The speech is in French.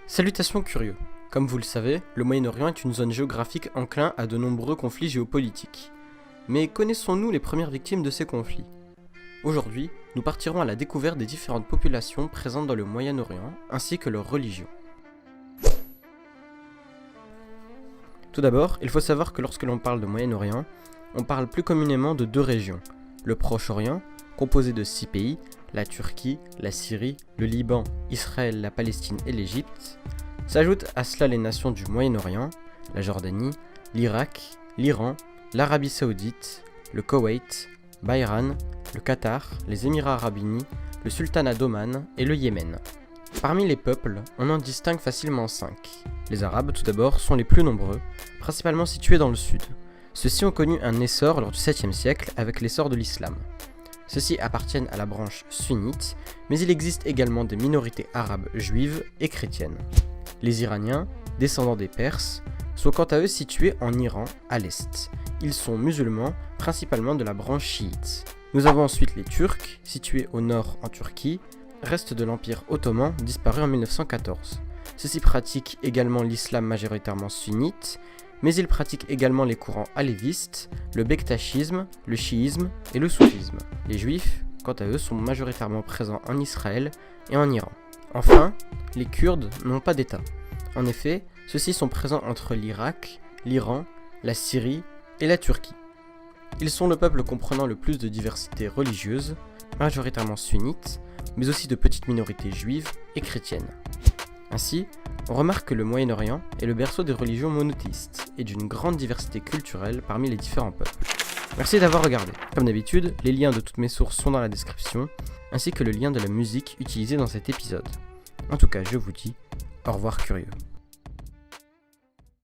Salutations curieux. Comme vous le savez, le Moyen-Orient est une zone géographique enclin à de nombreux conflits géopolitiques. Mais connaissons-nous les premières victimes de ces conflits ? Aujourd'hui, nous partirons à la découverte des différentes populations présentes dans le Moyen-Orient, ainsi que leurs religions. Tout d'abord, il faut savoir que lorsque l'on parle de Moyen-Orient, on parle plus communément de deux régions. Le Proche-Orient, composé de 6 pays, la Turquie, la Syrie, le Liban, Israël, la Palestine et l'Égypte. S'ajoutent à cela les nations du Moyen-Orient, la Jordanie, l'Irak, l'Iran, l'Arabie Saoudite, le Koweït, Bahreïn, le Qatar, les Émirats Arabes Unis, le Sultanat d'Oman et le Yémen. Parmi les peuples, on en distingue facilement 5. Les Arabes, tout d'abord, sont les plus nombreux, principalement situés dans le sud. Ceux-ci ont connu un essor lors du 7e siècle avec l'essor de l'islam. Ceux-ci appartiennent à la branche sunnite, mais il existe également des minorités arabes juives et chrétiennes. Les Iraniens, descendants des Perses, sont quant à eux situés en Iran, à l'est. Ils sont musulmans, principalement de la branche chiite. Nous avons ensuite les Turcs, situés au nord en Turquie, reste de l'Empire ottoman disparu en 1914. Ceux-ci pratiquent également l'islam majoritairement sunnite, mais ils pratiquent également les courants alévistes, le bektachisme, le chiisme et le soufisme. Les juifs, quant à eux, sont majoritairement présents en Israël et en Iran. Enfin, les Kurdes n'ont pas d'État. En effet, ceux-ci sont présents entre l'Irak, l'Iran, la Syrie et la Turquie. Ils sont le peuple comprenant le plus de diversité religieuse, majoritairement sunnite, mais aussi de petites minorités juives et chrétiennes. Ainsi, on remarque que le Moyen-Orient est le berceau des religions monothéistes et d'une grande diversité culturelle parmi les différents peuples. Merci d'avoir regardé. Comme d'habitude, les liens de toutes mes sources sont dans la description, ainsi que le lien de la musique utilisée dans cet épisode. En tout cas, je vous dis au revoir curieux.